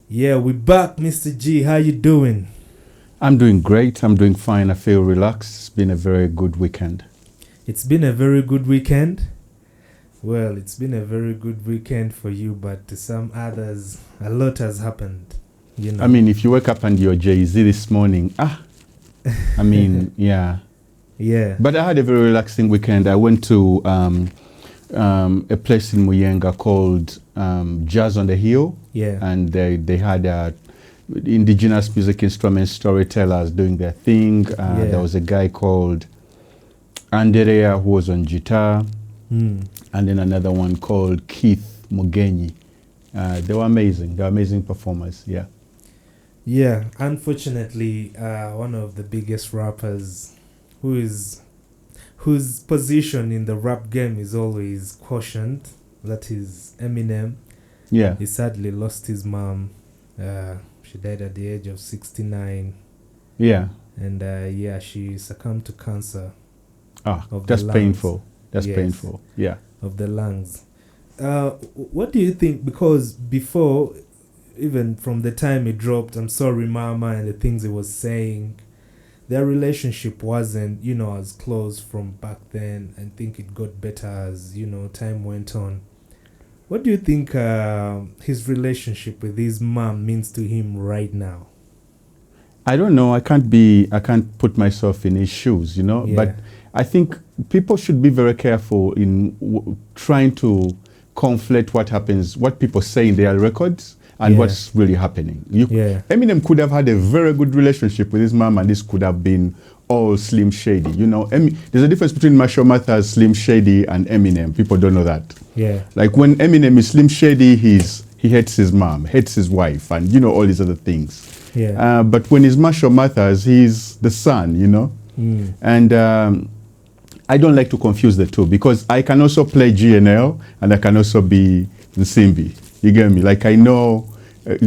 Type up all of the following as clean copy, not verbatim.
Yeah, we back, Mr. G. How you doing? I'm doing great. I'm doing fine. I feel relaxed. It's been a very good weekend. It's been a very good weekend. Well, it's been a very good weekend for you, but to some others, a lot has happened. You know. I mean, if you wake up and you're Jay-Z this morning, I mean, yeah. Yeah. But I had a very relaxing weekend. I went to a place in Muyenga called Jazz on the Hill. Yeah. And they had indigenous music instrument storytellers doing their thing. There was a guy called Anderea who was on guitar. And then another one called Keith Mugenyi. They were amazing. They were amazing performers. Yeah. Yeah. Unfortunately, one of the biggest rappers whose position in the rap game is always cautioned, that is Eminem. Yeah. He sadly lost his mom. She died at the age of 69. Yeah. And she succumbed to cancer. That's painful. That's painful. Yeah. Of the lungs. What do you think? Because before, even from the time he dropped I'm Sorry Mama and the things he was saying, their relationship wasn't, as close from back then. I think it got better as, time went on. What do you think his relationship with his mom means to him right now? I don't know. I can't put myself in his shoes, Yeah. But I think people should be very careful in trying to conflate what happens, what people say in their records and what's really happening. Eminem could have had a very good relationship with his mom and this could have been all Slim Shady. There's a difference between Marshall Mathers, Slim Shady and Eminem. People don't know that. Yeah. Like when Eminem is Slim Shady, he hates his mom, hates his wife and all these other things. Yeah. But when he's Marshall Mathers, he's the son, And I don't like to confuse the two because I can also play GNL and I can also be Nsimbi. You get me? Like I know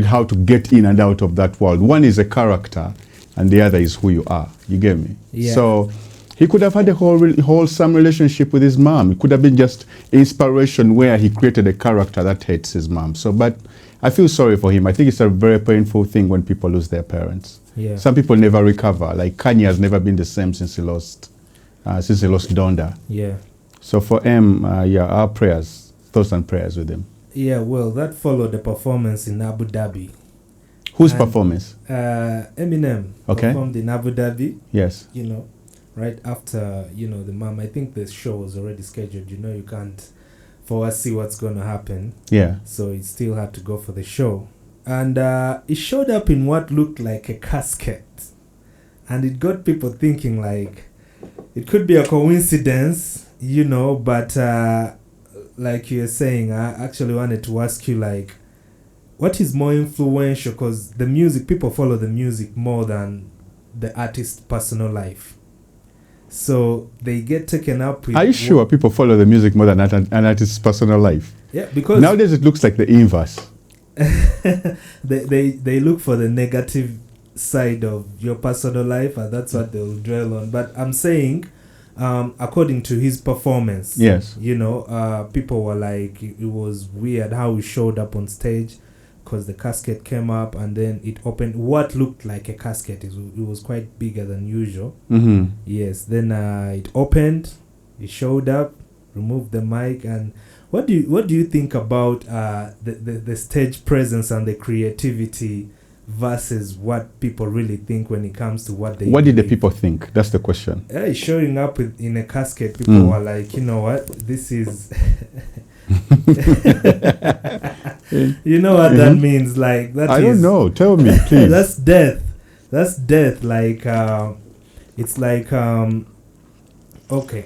how to get in and out of that world. One is a character and the other is who you are. You get me? Yeah. So he could have had a wholesome relationship with his mom. It could have been just inspiration where he created a character that hates his mom. But I feel sorry for him. I think it's a very painful thing when people lose their parents. Yeah. Some people never recover. Like Kanye has never been the same since he lost Donda. Yeah. So for him, our prayers, thoughts and prayers with him. Yeah, well, that followed the performance in Abu Dhabi. Whose performance? Eminem performed in Abu Dhabi. Yes. Right after, the mom. I think the show was already scheduled. You can't foresee what's going to happen. Yeah. So it still had to go for the show. And it showed up in what looked like a casket. And it got people thinking like, it could be a coincidence, but like you're saying, I actually wanted to ask you, like, what is more influential? Because the music, people follow the music more than the artist's personal life. So they get taken up with... Are you sure people follow the music more than an artist's personal life? Yeah, because... Nowadays it looks like the inverse. they look for the negative side of your personal life and that's what they'll dwell on. But I'm saying, according to his performance, yes, people were like, it was weird how he showed up on stage because the casket came up and then it opened what looked like a casket. It was quite bigger than usual. Mm-hmm. Yes, then it opened, he showed up, removed the mic. And what do you think about the stage presence and the creativity versus what people really think when it comes to what they... What did the people think? That's the question. Yeah, showing up in a casket, people were like, you know what, this is... You know what that means? Like that I don't know. Tell me, please. That's death. That's death. Like it's like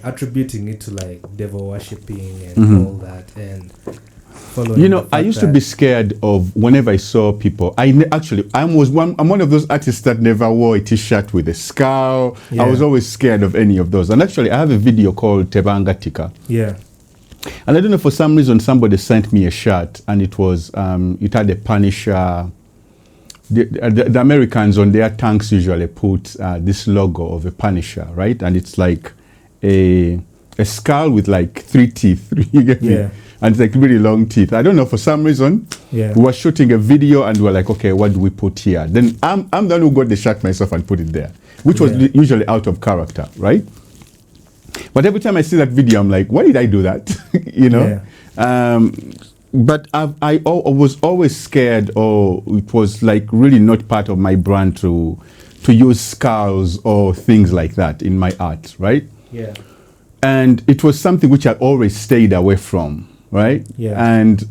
attributing it to like devil worshipping and all that and following. I used to be scared of whenever I saw people. I'm one of those artists that never wore a t-shirt with a scowl. Yeah. I was always scared of any of those. And actually, I have a video called Tebanga Tika. Yeah. And I don't know, for some reason, somebody sent me a shirt, and it was, it had a Punisher. The Americans on their tanks usually put this logo of a Punisher, right? And it's like a a skull with like 3 teeth. You get me? Yeah. And it's like really long teeth. I don't know, for some reason, yeah. we were shooting a video and we were like, okay, what do we put here? Then I'm the one who got the shot myself and put it there, which was usually out of character, right? But every time I see that video, I'm like, why did I do that? You know? Yeah. But I was always scared, or it was like really not part of my brand to use skulls or things like that in my art, right? Yeah. And it was something which I always stayed away from, right? Yeah. And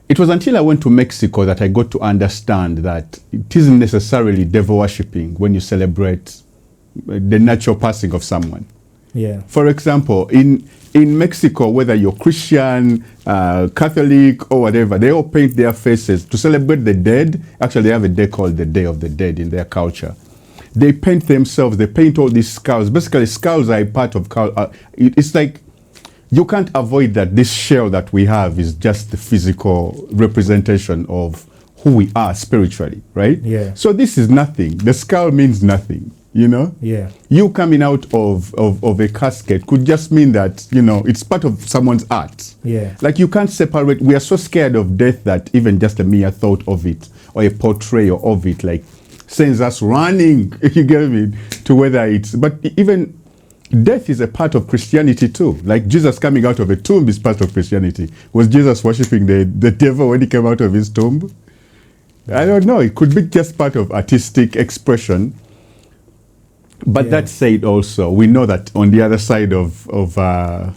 it was until I went to Mexico that I got to understand that it isn't necessarily devil worshipping when you celebrate the natural passing of someone. Yeah. For example, in Mexico, whether you're Christian, Catholic, or whatever, they all paint their faces to celebrate the dead. Actually, they have a day called the Day of the Dead in their culture. They paint themselves, they paint all these skulls. Basically, skulls are a part of it's like you can't avoid that this shell that we have is just the physical representation of who we are spiritually, right? Yeah. So this is nothing. The skull means nothing. You know, yeah. You coming out of a casket could just mean that, you know, it's part of someone's art. Yeah. Like you can't separate. We are so scared of death that even just a mere thought of it or a portrayal of it, like, sends us running. You get me? To whether it's, but even death is a part of Christianity too. Like Jesus coming out of a tomb is part of Christianity. Was Jesus worshiping the devil when he came out of his tomb? I don't know. It could be just part of artistic expression. But that said, also we know that on the other side of the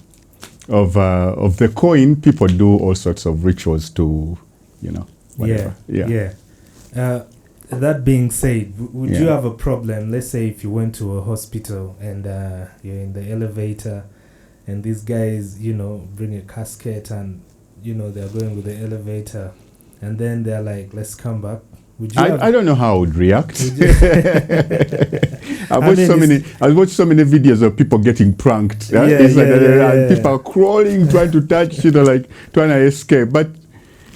coin, people do all sorts of rituals to, you know, whatever. Yeah. That being said, would you have a problem? Let's say if you went to a hospital and you're in the elevator, and these guys, you know, bring a casket and you know they're going with the elevator, and then they're like, "Let's come back." I don't know how I would react. I've watched so many videos of people getting pranked. People are crawling, trying to touch, you know, like trying to escape. But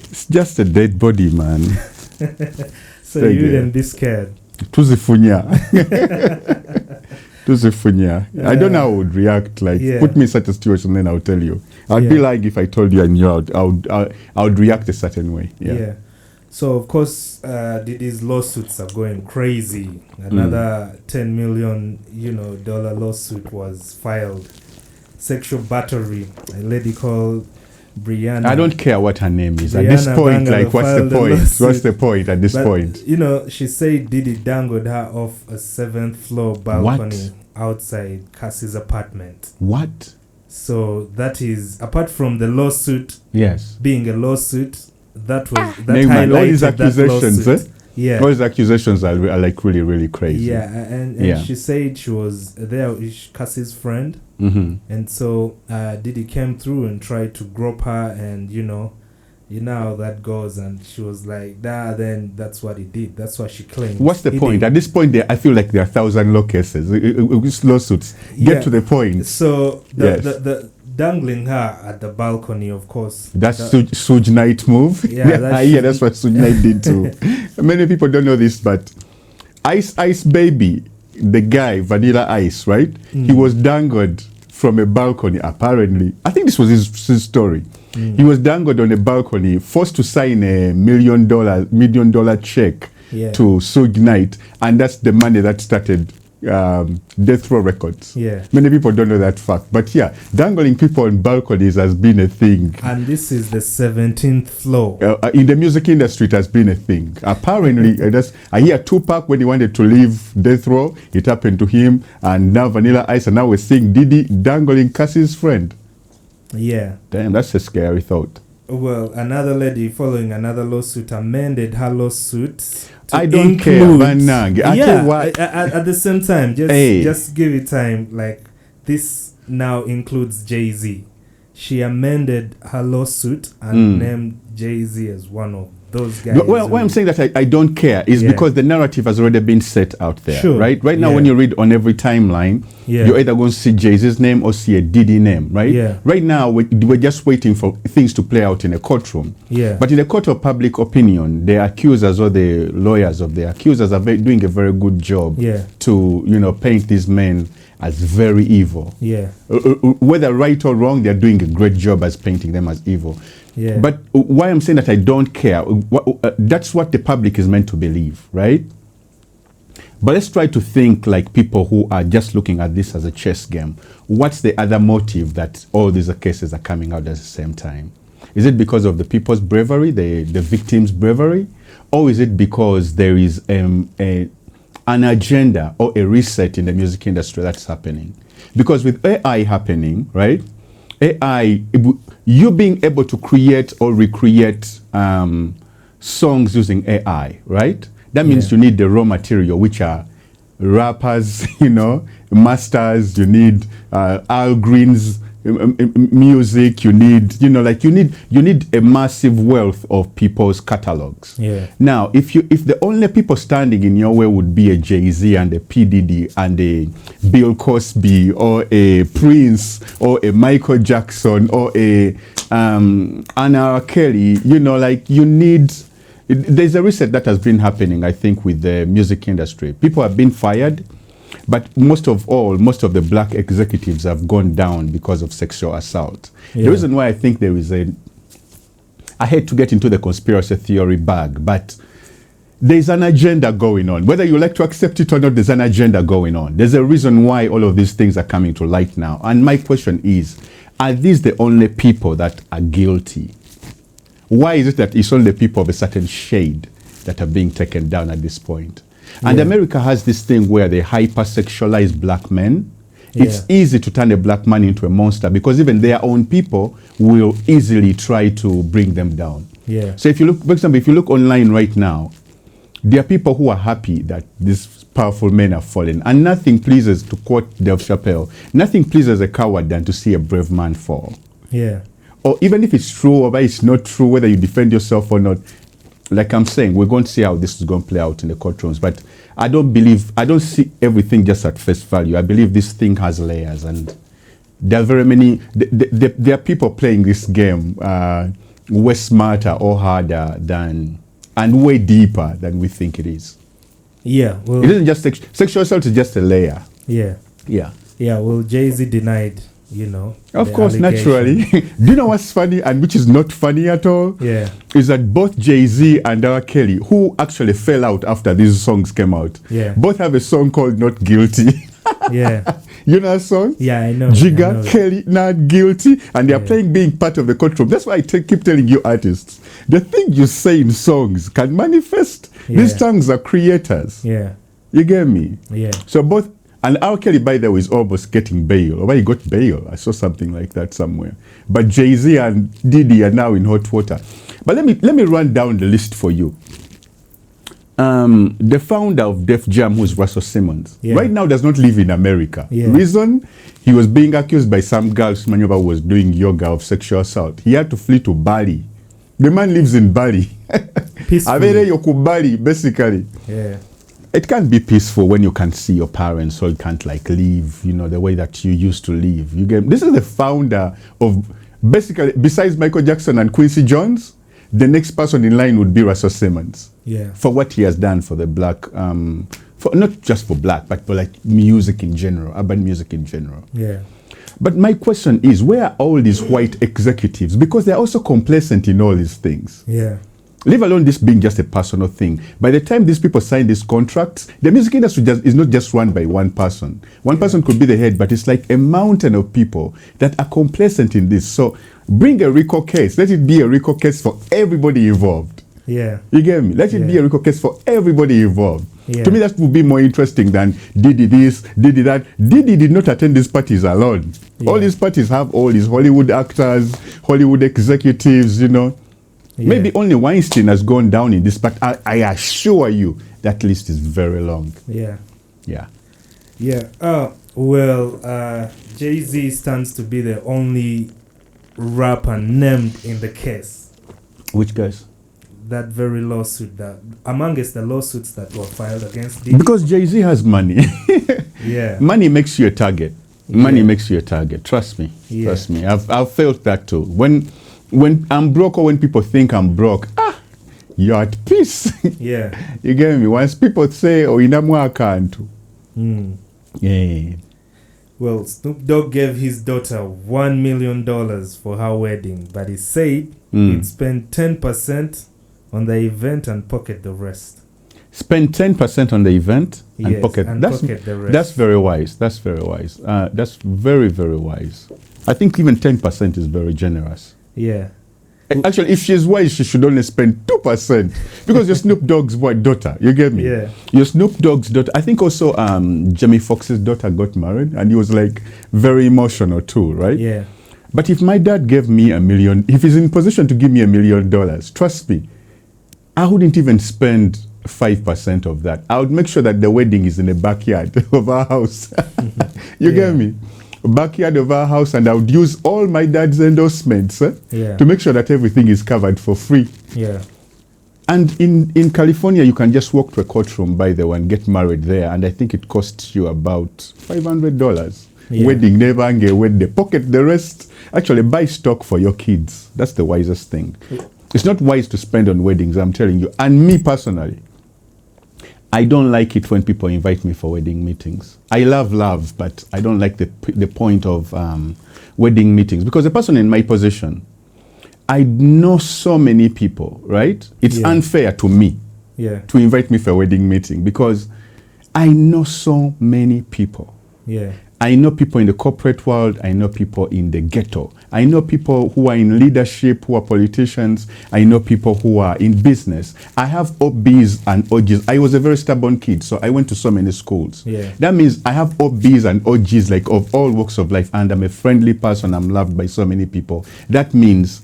it's just a dead body, man. So you wouldn't be scared. Tuzifunya. I don't know how I would react. Like, put me in such a situation, then I'll tell you. I'd be like if I told you I knew I would react a certain way. Yeah. So, of course, Diddy's lawsuits are going crazy. Another $10 million, dollar lawsuit was filed. Sexual battery. A lady called Brianna. I don't care what her name is. At this point, like, what's the point? What's the point at this point? She said Diddy dangled her off a 7th floor balcony outside Cassie's apartment. What? So, that is, apart from the lawsuit being a lawsuit, that highlighted all these accusations, that lawsuit. All these accusations are like really, really crazy. And she said she was there with Cassie's friend, and so Diddy came through and tried to grope her, and you know how that goes, and she was like, then that's what he did. That's what she claimed. What's the point? At this point, I feel like there are 1,000 law cases, lawsuits. Get to the point. So the dangling her at the balcony, of course. That's Suge Knight move. That's what Suge Knight did too. Many people don't know this, but Ice Baby, the guy, Vanilla Ice, right? He was dangled from a balcony, apparently. I think this was his story. He was dangled on a balcony, forced to sign a $1 million check to Suge Knight, and that's the money that started Death Row Records. Many people don't know that fact, but dangling people on balconies has been a thing. And this is the 17th floor. In the music industry, it has been a thing. Apparently, I hear Tupac, when he wanted to leave Death Row, it happened to him, and now Vanilla Ice, and now we're seeing Diddy dangling Cassie's friend. Damn, that's a scary thought. Well, another lady following another lawsuit amended her lawsuit. I don't care, Manang. At the same time, just give it time. Like, this now includes Jay-Z. She amended her lawsuit and named Jay-Z as one of those guys. Well, why I'm saying that I don't care is because the narrative has already been set out there, right? Right now, when you read on every timeline, you're either going to see Jay-Z's name or see a Diddy name, right? Right now, we're just waiting for things to play out in a courtroom. But in the court of public opinion, the accusers or the lawyers of the accusers are doing a very good job to, paint these men as very evil. Yeah. Whether right or wrong, they're doing a great job as painting them as evil. Yeah. But why I'm saying that I don't care, that's what the public is meant to believe, right? But let's try to think like people who are just looking at this as a chess game. What's the other motive that all these cases are coming out at the same time? Is it because of the people's bravery, the victims' bravery? Or is it because there is an agenda or a reset in the music industry that's happening? Because with AI happening, right? AI, you being able to create or recreate songs using AI, right? That means you need the raw material, which are rappers, you know, masters, you need Al Green's music, you need, you know, like you need a massive wealth of people's catalogs. Yeah. Now, if the only people standing in your way would be a Jay-Z and a P. Diddy and a Bill Cosby or a Prince or a Michael Jackson or a Anna R. Kelly, you know, like you need. There's a reset that has been happening, I think, with the music industry. People have been fired, but most of the black executives have gone down because of sexual assault. Yeah. The reason why I think there is I hate to get into the conspiracy theory bag, but there's an agenda going on. Whether you like to accept it or not, there's an agenda going on. There's a reason why all of these things are coming to light now. And my question is, are these the only people that are guilty? Why is it that it's only people of a certain shade that are being taken down at this point? And America has this thing where they hypersexualize black men. It's easy to turn a black man into a monster because even their own people will easily try to bring them down. Yeah. So if you look, for example, if you look online right now, there are people who are happy that these powerful men are fallen. And nothing pleases, to quote Dave Chappelle, nothing pleases a coward than to see a brave man fall. Yeah. Or even if it's true or it's not true, whether you defend yourself or not, like I'm saying, we're going to see how this is going to play out in the courtrooms. But I don't see everything just at face value. I believe this thing has layers, and there are very many, there are people playing this game way smarter or harder than, and way deeper than we think it is. Yeah. Well, it isn't just sexual assault is just a layer. Yeah. Yeah. Yeah. Well, Jay-Z denied, you know. Of course, naturally. Do you know what's funny and which is not funny at all? Yeah. Is that both Jay-Z and R. Kelly, who actually fell out after these songs came out, both have a song called Not Guilty. Yeah. You know that song? Yeah, I know. Jigga, Kelly, Not Guilty. And they're playing being part of the courtroom. That's why I keep telling you artists, the thing you say in songs can manifest. These songs are creators. Yeah. You get me? Yeah. So both. And R. Kelly, by the way, is almost getting bail. Or he got bail. I saw something like that somewhere. But Jay-Z and Diddy are now in hot water. But let me run down the list for you. The founder of Def Jam, who is Russell Simmons, right now does not live in America. Reason? He was being accused by some girl who was doing yoga of sexual assault. He had to flee to Bali. The man lives in Bali. Bali, basically. Yeah. It can't be peaceful when you can't see your parents, or you can't like live, you know, the way that you used to live. You get, this is the founder of, basically, besides Michael Jackson and Quincy Jones, the next person in line would be Russell Simmons. Yeah. For what he has done for the black, for not just for black, but for like music in general, urban music in general. Yeah. But my question is, where are all these white executives? Because they're also complacent in all these things. Yeah. Leave alone this being just a personal thing. By the time these people sign these contracts, the music industry is not just run by one person. One person could be the head, but it's like a mountain of people that are complacent in this. So bring a RICO case. Let it be a RICO case for everybody involved. Yeah. You get me? Let it be a RICO case for everybody involved. Yeah. To me, that would be more interesting than Diddy this, Diddy that. Diddy did not attend these parties alone. Yeah. All these parties have all these Hollywood actors, Hollywood executives, you know. Yeah. Maybe only Weinstein has gone down in this, but I assure you that list is very long. Yeah. Yeah. Yeah. Well, Jay-Z stands to be the only rapper named in the case. Which guys? That very lawsuit, that amongst the lawsuits that were filed against Diddy. Because Jay-Z has money. Yeah. Money makes you a target. Money makes you a target. Trust me. Yeah. Trust me. I've felt that too. When I'm broke, or when people think I'm broke, you're at peace. Yeah. You get me? Once people say, oh, inamwa can't. Yeah. Well, Snoop Dogg gave his daughter $1 million for her wedding, but he said he'd spend 10% on the event and pocket the rest. Spend 10% on the event and pocket. Pocket the rest. That's very wise. That's very wise. That's very, very wise. I think even 10% is very generous. Yeah. Actually, if she's wise, she should only spend 2% because you're Snoop Dogg's daughter. You get me? Yeah. You're Snoop Dogg's daughter. I think also Jamie Foxx's daughter got married, and he was like very emotional too, right? Yeah. But if my dad gave me $1 million, if he's in position to give me $1 million, trust me, I wouldn't even spend 5% of that. I would make sure that the wedding is in the backyard of our house. You get me? Backyard of our house, and I would use all my dad's endorsements to make sure that everything is covered for free. Yeah. And in California, you can just walk to a courtroom, by the way, and get married there. And I think it costs you about $500. Yeah. Wedding, never get wed, they pocket the rest. Actually, buy stock for your kids. That's the wisest thing. It's not wise to spend on weddings, I'm telling you. And me personally, I don't like it when people invite me for wedding meetings. I love, but I don't like the point of wedding meetings, because the person in my position, I know so many people, right? It's unfair to me to invite me for a wedding meeting, because I know so many people. Yeah. I know people in the corporate world. I know people in the ghetto. I know people who are in leadership, who are politicians. I know people who are in business. I have OBs and OGs. I was a very stubborn kid, so I went to so many schools. Yeah. That means I have OBs and OGs, like of all walks of life, and I'm a friendly person. I'm loved by so many people. That means,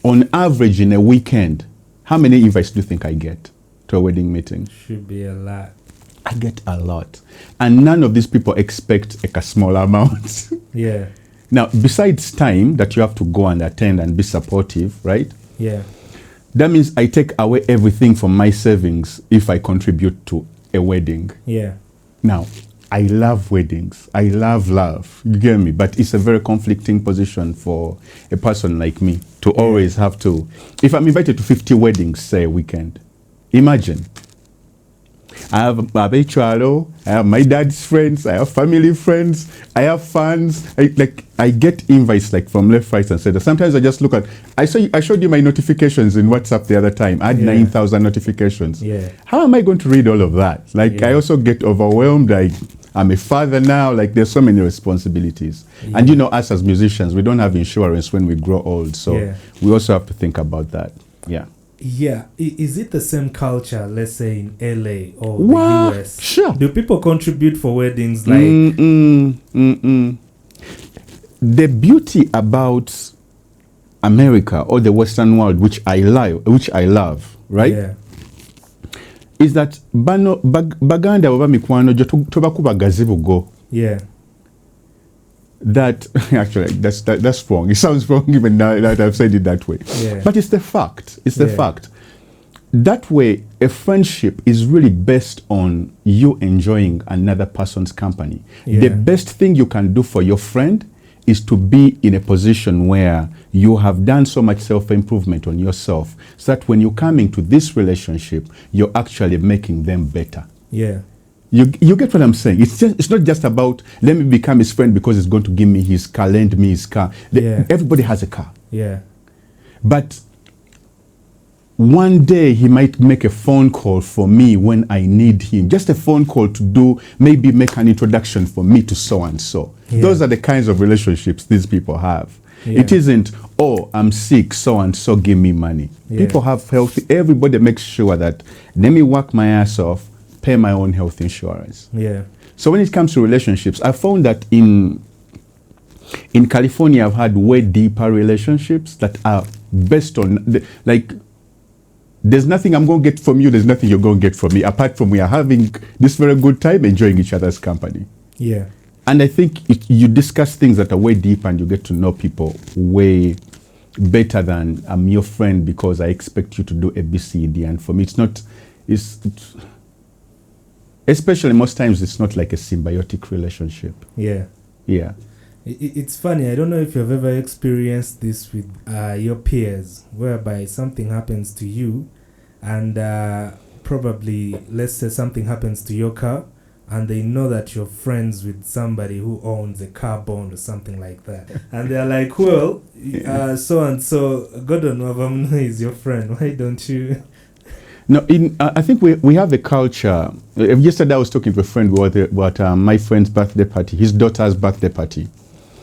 on average, in a weekend, how many invites do you think I get to a wedding meeting? Should be a lot. I get a lot. And none of these people expect a small amount. Yeah. Now, besides time that you have to go and attend and be supportive, right? Yeah. That means I take away everything from my savings if I contribute to a wedding. Yeah. Now, I love weddings. I love. You get me? But it's a very conflicting position for a person like me to always have to. If I'm invited to 50 weddings, say a weekend, imagine. I have Chalo, I have my dad's friends, I have family friends, I have fans. I get invites like from left, right, and center. Sometimes I just look at. I showed you my notifications in WhatsApp the other time. I had 9,000 notifications. Yeah. How am I going to read all of that? I also get overwhelmed. I'm a father now. There's so many responsibilities. Yeah. And us as musicians, we don't have insurance when we grow old, so we also have to think about that. Yeah. Yeah. Is it the same culture, let's say in LA or the US? Sure. Do people contribute for weddings The beauty about America or the Western world, which I love, right? Yeah. Is that baganda oba mikwano gye tobakubagazibu go. Yeah. That actually that's wrong. It sounds wrong even now that I've said it that way. Yeah. But it's the fact. It's the fact. That way, a friendship is really based on you enjoying another person's company. Yeah. The best thing you can do for your friend is to be in a position where you have done so much self-improvement on yourself, so that when you come into this relationship, you're actually making them better. Yeah. You get what I'm saying? It's not just about let me become his friend because he's going to give me his car, lend me his car. Everybody has a car. Yeah. But one day he might make a phone call for me when I need him. Just a phone call to maybe make an introduction for me to so and so. Those are the kinds of relationships these people have. Yeah. It isn't, oh, I'm sick, so and so give me money. People have healthy. Everybody makes sure that let me work my ass off, pay my own health insurance. Yeah. So when it comes to relationships, I found that in California, I've had way deeper relationships that are based on there's nothing I'm going to get from you, there's nothing you're going to get from me, apart from we are having this very good time enjoying each other's company. Yeah. And I think you discuss things that are way deeper and you get to know people way better than I'm your friend because I expect you to do A, B, C, D. And for me, especially most times, it's not like a symbiotic relationship. Yeah. Yeah. It's funny. I don't know if you've ever experienced this with your peers, whereby something happens to you and probably, let's say something happens to your car, and they know that you're friends with somebody who owns a car bond or something like that, and they're like, well, so and so Gordon Wavamno is your friend, why don't you? No, I think we have a culture. Yesterday I was talking to a friend about my friend's birthday party, his daughter's birthday party.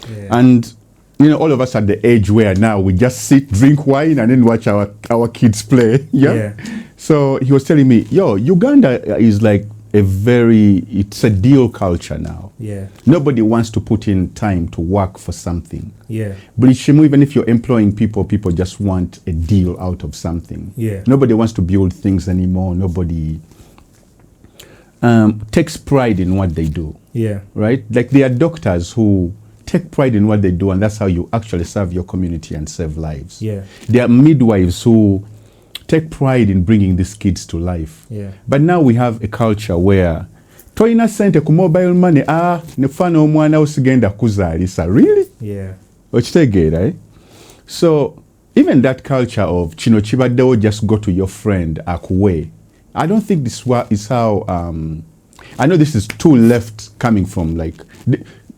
Yeah. And, all of us at the age where now we just sit, drink wine, and then watch our kids play. Yeah? So he was telling me, Uganda is like it's a deal culture now. Yeah. Nobody wants to put in time to work for something. Yeah. But even if you're employing people just want a deal out of something. Yeah. Nobody wants to build things anymore. Nobody takes pride in what they do. Yeah. Right? Like there are doctors who take pride in what they do, and that's how you actually serve your community and save lives. Yeah. There are midwives who take pride in bringing these kids to life. Yeah. But now we have a culture where toina sente ku mobile money nefana omwana osigenda kuzalisa. Really? Yeah. Okitegeera, eh? So even that culture of chino chibaddewo, just go to your friend akuwe. I don't think this is how I know this is too left coming from, like,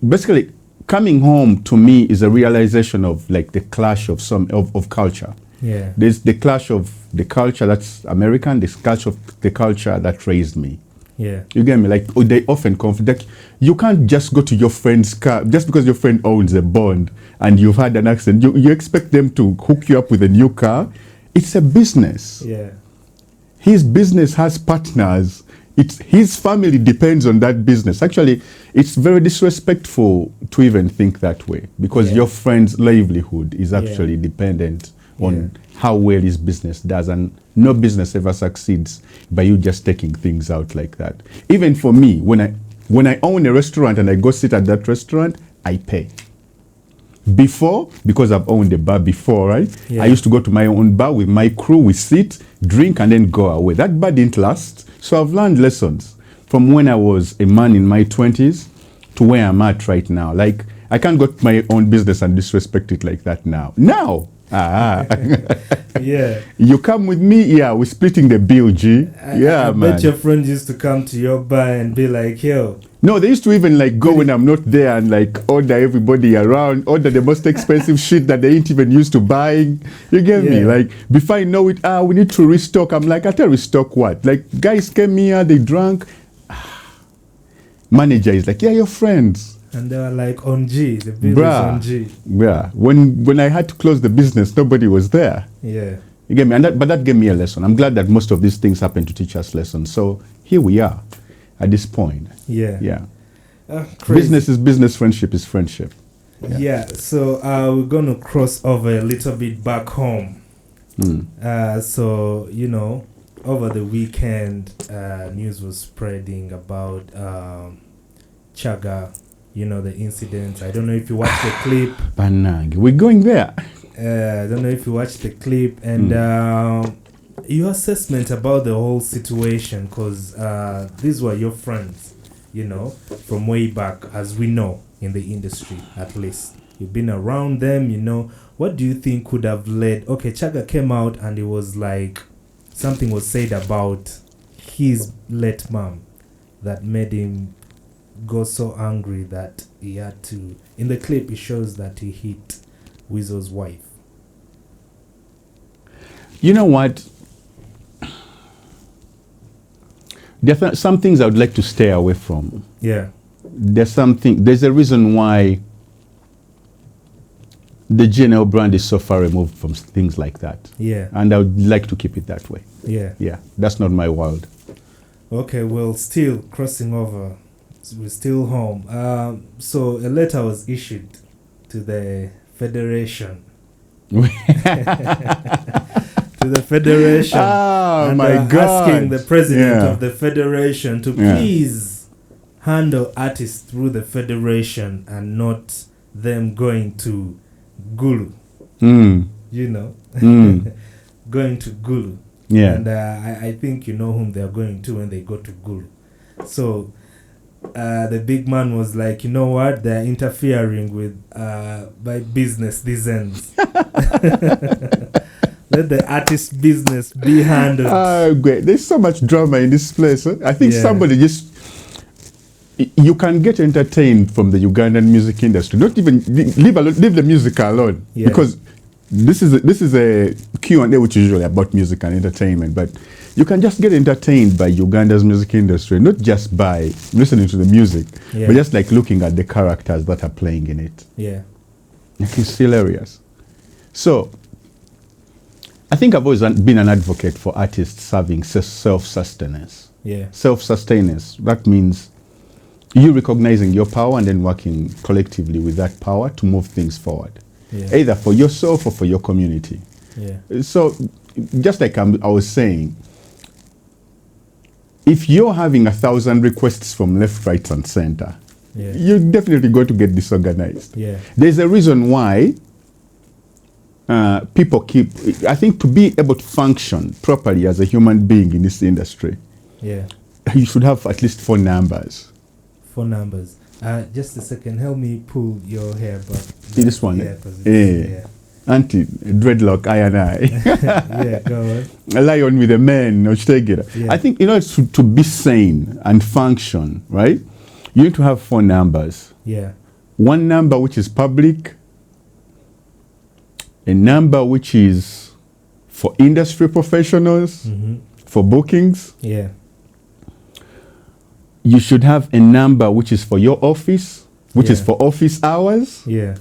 basically coming home to me is a realization of like the clash of of culture. Yeah. There's the clash of the culture that's American, the clash of the culture that raised me. Yeah. You get me? Like, they often conflict. Like, you can't just go to your friend's car just because your friend owns a bond and you've had an accident. You expect them to hook you up with a new car. It's a business. Yeah. His business has partners. His family depends on that business. Actually, it's very disrespectful to even think that way, because your friend's livelihood is actually dependent on how well his business does, and no business ever succeeds by you just taking things out like that. Even for me, when I own a restaurant and I go sit at that restaurant, I pay. Before, because I've owned a bar before, right? Yeah. I used to go to my own bar with my crew, we sit, drink, and then go away. That bar didn't last, so I've learned lessons from when I was a man in my 20s to where I'm at right now. Like, I can't go to my own business and disrespect it like that now. Yeah. You come with me, we're splitting the bill, G. I man. bet your friends used to come to your bar and be like, yo. No, they used to even like go when I'm not there and like order everybody around, order the most expensive shit that they ain't even used to buying. You get me? Like, before I know it, we need to restock. I'm like, I tell restock what? Like, guys came here, they drank. Manager is like, you're friends. And they were like, on G, the bill is on G. Yeah. When I had to close the business, nobody was there. Yeah. You get me? But that gave me a lesson. I'm glad that most of these things happen to teach us lessons. So here we are at this point. Yeah. Yeah. Crazy. Business is business, friendship is friendship. Yeah. So we're going to cross over a little bit back home. So, over the weekend, news was spreading about Chaga, the incident. I don't know if you watched the clip. Banang, we're going there. I don't know if you watched the clip and your assessment about the whole situation, because these were your friends, from way back, as we know in the industry, at least. You've been around them, What do you think could have led? Okay, Chaga came out and it was like something was said about his late mom that made him go so angry that he had to. In the clip, it shows that he hit Weasel's wife. You know what? There some things I would like to stay away from. Yeah. There's a reason why the GNL brand is so far removed from things like that. Yeah. And I would like to keep it that way. Yeah. Yeah. That's not my world. Okay, well, still crossing over. We're still home. So a letter was issued to the Federation. To the Federation. Oh, and my God. Asking the president of the Federation to please handle artists through the Federation and not them going to Gulu. Going to Gulu. Yeah. And I think you know whom they are going to when they go to Gulu. So the big man was like, you know what? They're interfering with my business these ends. Let the artist business be handled. Great. There's so much drama in this place. Huh? I think somebody just... you can get entertained from the Ugandan music industry. Not even leave the music alone, because this is a Q&A which is usually about music and entertainment, but you can just get entertained by Uganda's music industry, not just by listening to the music, but just like looking at the characters that are playing in it. Yeah, it's hilarious. So I think I've always been an advocate for artists having self-sustenance. Yeah, self-sustenance. That means you recognizing your power and then working collectively with that power to move things forward, either for yourself or for your community. Yeah. So just like I was saying, if you're having 1,000 requests from left, right, and center, you're definitely going to get disorganized. Yeah. There's a reason why people keep, I think, to be able to function properly as a human being in this industry, you should have at least 4 numbers. 4 numbers. Just a second. Help me pull your hair back. This one. Auntie, dreadlock, I and I. Yeah, go on. A lion with a man, I think in order to be sane and function, right, you need to have 4 numbers. Yeah. 1 number which is public, a number which is for industry professionals, for bookings. Yeah. You should have a number which is for your office, which is for office hours. Yeah.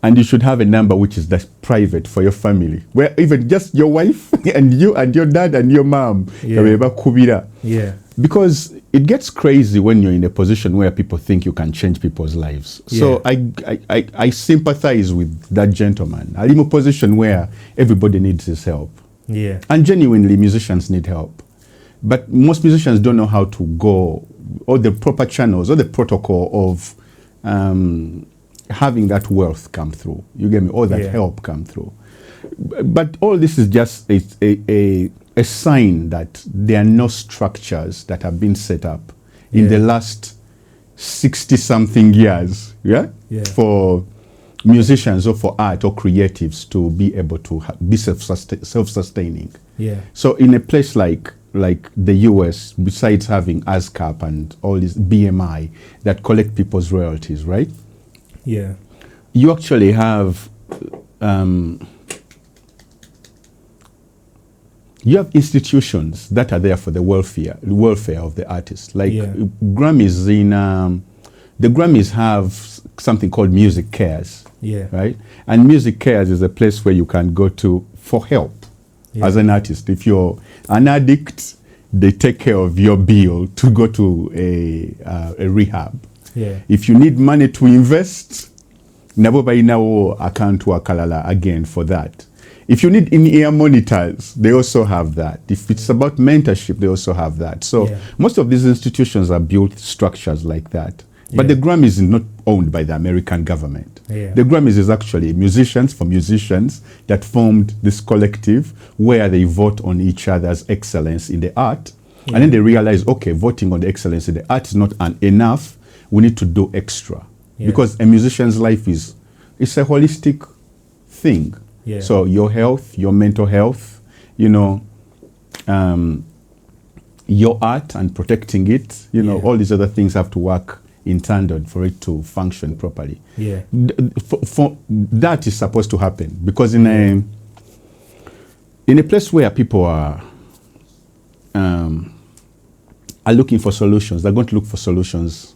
And you should have a number which is that's private for your family, where even just your wife and you and your dad and your mom. Yeah. Because it gets crazy when you're in a position where people think you can change people's lives. So I sympathize with that gentleman. I'm in a position where everybody needs his help. Yeah. And genuinely, musicians need help. But most musicians don't know how to go, or the proper channels, or the protocol of having that wealth come through. You get me? Or that help come through. But all this is just a sign that there are no structures that have been set up in the last 60-something years, for musicians or for art or creatives to be able to be self-sustaining. Yeah. So in a place like the US, besides having ASCAP and all this BMI that collect people's royalties, right? Yeah. You actually have you have institutions that are there for the welfare of the artists. Like Grammys the Grammys have something called Music Cares. Yeah. Right? And Music Cares is a place where you can go to for help as an artist. If you're an addict, they take care of your bill to go to a rehab. Yeah. If you need money to invest, nabo bayinawo account wakalala again for that. If you need in-ear monitors, they also have that. If it's about mentorship, they also have that. So most of these institutions are built structures like that. But the Grammys is not owned by the American government. The Grammys is actually musicians that formed this collective where they vote on each other's excellence in the art. And then they realize, okay, voting on the excellence in the art is not enough. We need to do extra. Because a musician's life it's a holistic thing. So your health, your mental health, your art and protecting it, all these other things have to work in tandem for it to function properly. For that is supposed to happen, because in a place where people are looking for solutions, they're going to look for solutions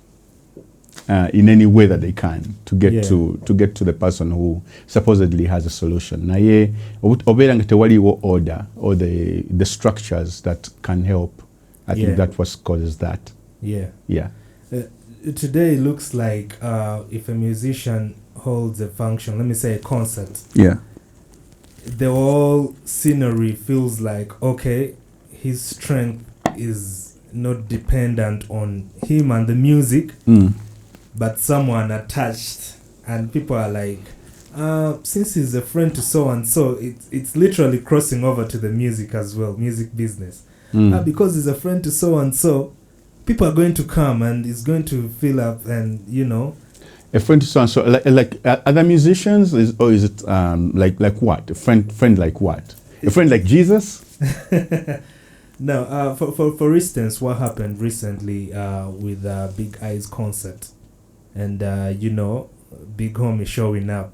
in any way that they can to get to the person who supposedly has a solution. Na ye oberanga tewaliwo order or the structures that can help. I think that what causes that. Today it looks like if a musician holds a function, let me say a concert, the whole scenery feels like, okay, his strength is not dependent on him and the music, but someone attached, and people are like, since he's a friend to so and so, it's literally crossing over to the music as well, music business. Because he's a friend to so and so, people are going to come and it's going to fill up, and a friend to so and so, like other musicians, or is it like what? A friend like what? A friend like Jesus? Now, for instance, what happened recently with Big I's concert, and Big Homie showing up,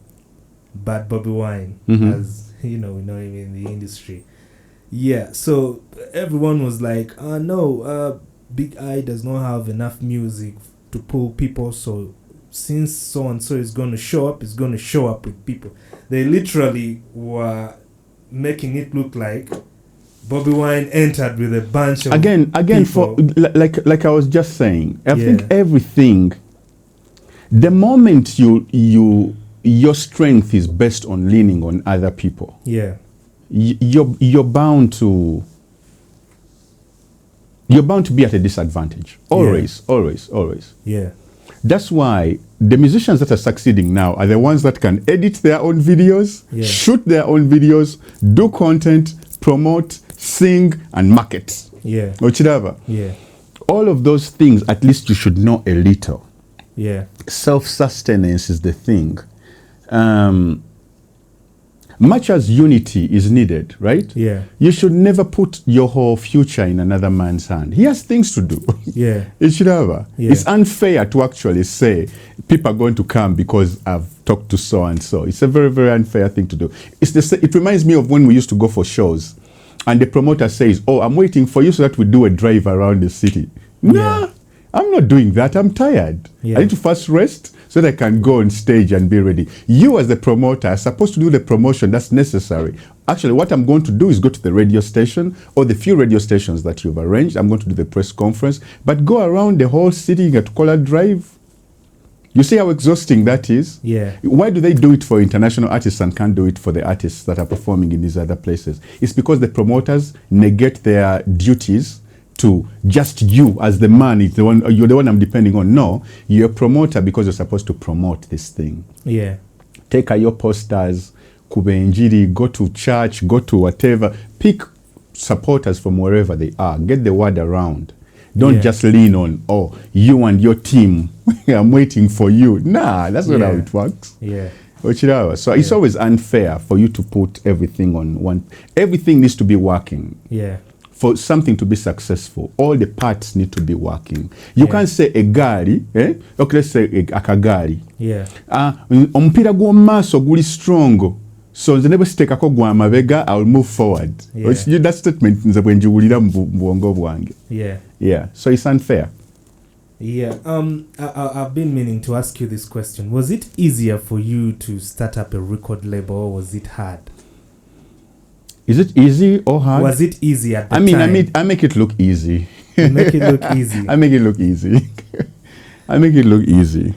Bad Bobby Wine, as we know him in the industry. Yeah, so everyone was like, no, Big I does not have enough music to pull people, so since so and so is going to show up, it's going to show up with people. They literally were making it look like Bobby Wine entered with a bunch of again people. For like I was just saying, I think everything, the moment your strength is based on leaning on other people, you're bound to be at a disadvantage. Always. Yeah. That's why the musicians that are succeeding now are the ones that can edit their own videos, shoot their own videos, do content, promote, sing, and market. Yeah. Ochidava. Yeah. All of those things, at least you should know a little. Yeah. Self-sustenance is the thing. Much as unity is needed, right? Yeah. You should never put your whole future in another man's hand. He has things to do. Yeah. It should have. Yeah. It's unfair to actually say people are going to come because I've talked to so and so. It's a very, very unfair thing to do. It reminds me of when we used to go for shows and the promoter says, "Oh, I'm waiting for you so that we do a drive around the city." Nah, I'm not doing that. I'm tired. I need to first rest so that I can go on stage and be ready. You as the promoter are supposed to do the promotion that's necessary. Actually, what I'm going to do is go to the radio station or the few radio stations that you've arranged. I'm going to do the press conference, but go around the whole city at Kola Drive. You see how exhausting that is? Yeah. Why do they do it for international artists and can't do it for the artists that are performing in these other places? It's because the promoters negate their duties to just you as the man, you're the one I'm depending on. No, you're a promoter because you're supposed to promote this thing. Yeah. Take your posters, kubenjiri, go to church, go to whatever. Pick supporters from wherever they are. Get the word around. Don't just lean on, you and your team, I'm waiting for you. Nah, that's not how it works. Yeah. So it's always unfair for you to put everything on one. Everything needs to be working. Yeah. For something to be successful, all the parts need to be working. You can't say a gari, okay, let's say a kagari. Yeah. Ompira gwo maso guli strong. So the never stick ako gwa mabega, I will move forward. That statement nze bwenjiwulira mu bwongo bwange. Yeah. Yeah. So it's unfair. Yeah. I've been meaning to ask you this question. Was it easier for you to start up a record label, or was it hard? Is it easy or hard? Was it easy at the time? I make it look easy. You make it look easy. I make it look easy. I make it look easy.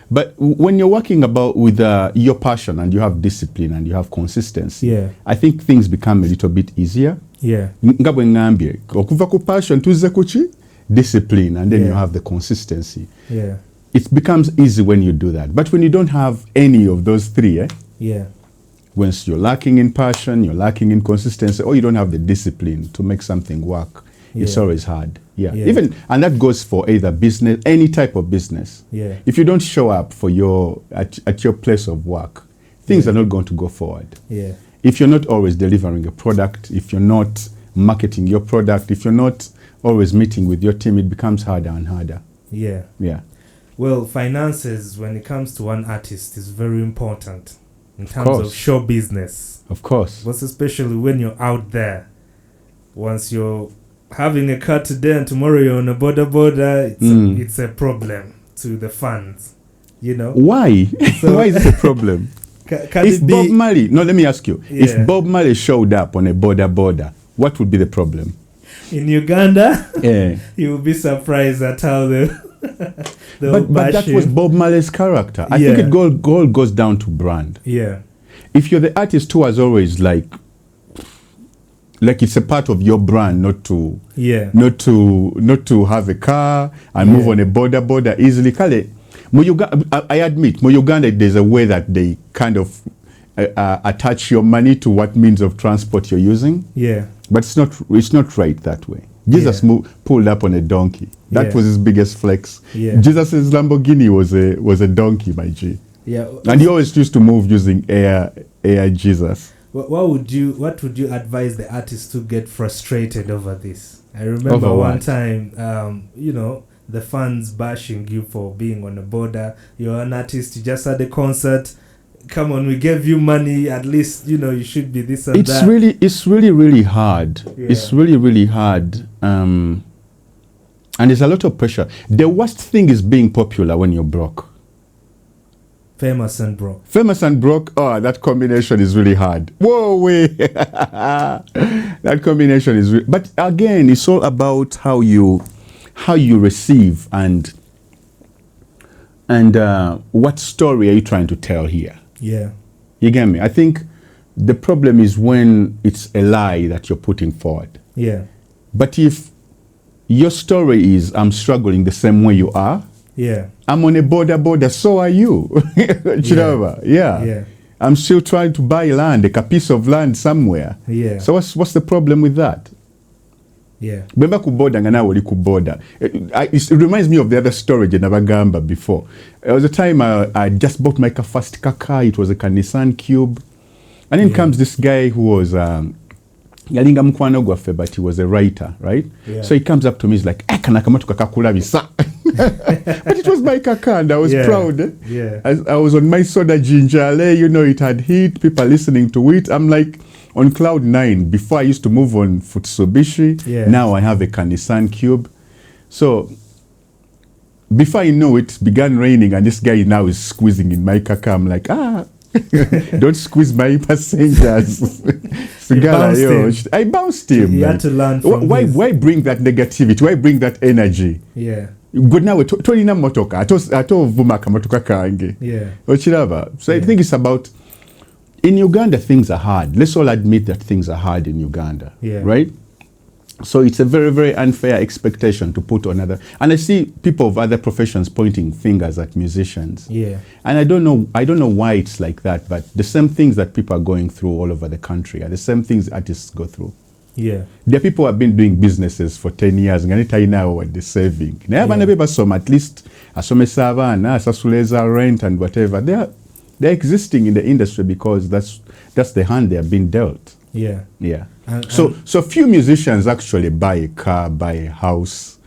But when you're working with your passion and you have discipline and you have consistency, I think things become a little bit easier. Yeah. Ngabwe ngambye, okuva ku passion tuze kuchi? Discipline, and then you have the consistency. Yeah. It becomes easy when you do that. But when you don't have any of those three, once you're lacking in passion, you're lacking in consistency, or you don't have the discipline to make something work, it's always hard. Even, and that goes for either business, any type of business. If you don't show up for at your place of work, things are not going to go forward. If you're not always delivering a product, if you're not marketing your product, if you're not always meeting with your team, it becomes harder and harder. Yeah. Well, finances, when it comes to one artist, is very important. In terms of show business. Of course. But especially when you're out there. Once you're having a car today and tomorrow you're on a border, it's a problem to the fans. You know? Why? So why is it a problem? If Bob Marley, let me ask you. If Bob Marley showed up on a border, what would be the problem? In Uganda, you will be surprised at how but that was Bob Marley's character. I think it all goes down to brand. Yeah. If you're the artist who has always like it's a part of your brand not to have a car and move on a border easily. I admit, in Uganda there's a way that they kind of attach your money to what means of transport you're using. Yeah. But it's not right that way. Jesus pulled up on a donkey. That was his biggest flex. Yeah. Jesus' Lamborghini was a donkey, my G. Yeah. And he always used to move using Air Jesus. what would you advise the artists to get frustrated over this? I remember one time, the fans bashing you for being on the border. You're an artist, you just had a concert. Come on, we gave you money. At least, you should be this and that. It's really hard. Yeah. It's really hard. And there's a lot of pressure. The worst thing is being popular when you're broke. Famous and broke. Famous and broke. Oh, that combination is really hard. Whoa, wait. That combination is. But again, it's all about how you receive and what story are you trying to tell here? Yeah. You get me? I think the problem is when it's a lie that you're putting forward. Yeah. But if your story is, I'm struggling the same way you are. Yeah. I'm on a border, so are you. Yeah. I'm still trying to buy land, a piece of land somewhere. Yeah. So what's the problem with that? Yeah. Remember kuboda ngana wali kuboda. It reminds me of the other story je nabagamba before. There was a time I just bought my first car. It was a Nissan Cube. And then comes this guy who was yalinga mkwano gwaffe, but he was a writer, right? Yeah. So he comes up to me, he's like, kana kama tukakulabisa. But it was my kaka and I was proud. Yeah. I was on my soda gingerle, it had hit, people listening to it. I'm like on cloud 9. Before I used to move on Futsubishi. Yeah. Now I have a Nissan Cube. So before I know it, began raining and this guy now is squeezing in my kaka. I'm like, don't squeeze my passengers. I bounced him. You had to learn from why bring that negativity? Why bring that energy? Yeah. Good now, Tolina motoka. Ato vuma kamotoka kange. Yeah. Ochiraba. So I think it's about, in Uganda, things are hard. Let's all admit that things are hard in Uganda. Yeah. Right? So it's a very, very unfair expectation to put on other. And I see people of other professions pointing fingers at musicians. Yeah. And I don't know why it's like that, but the same things that people are going through all over the country are the same things artists go through. Yeah. There are people who have been doing businesses for 10 years. And I know what they're saving. At least asomesavana, sasuleza rent and whatever. They're existing in the industry because that's the hand they have been dealt. Yeah. Yeah. So few musicians actually buy a car, buy a house,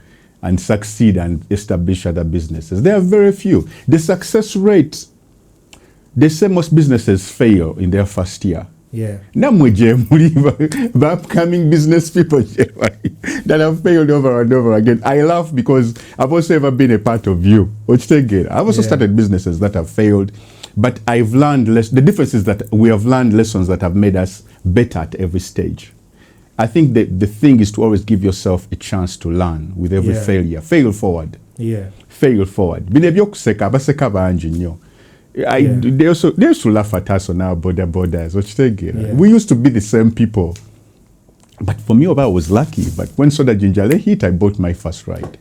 and succeed and establish other businesses. There are very few. The success rate, they say most businesses fail in their first year. Yeah. The upcoming business people that have failed over and over again. I laugh because I've also ever been a part of you. I've also started businesses that have failed. But I've learned the difference is that we have learned lessons that have made us better at every stage. I think that the thing is to always give yourself a chance to learn with every failure. Fail forward. Yeah. Fail forward. They used to laugh at us on our borders. We used to be the same people. But for me, I was lucky. But when Soda Gingerle hit, I bought my first ride.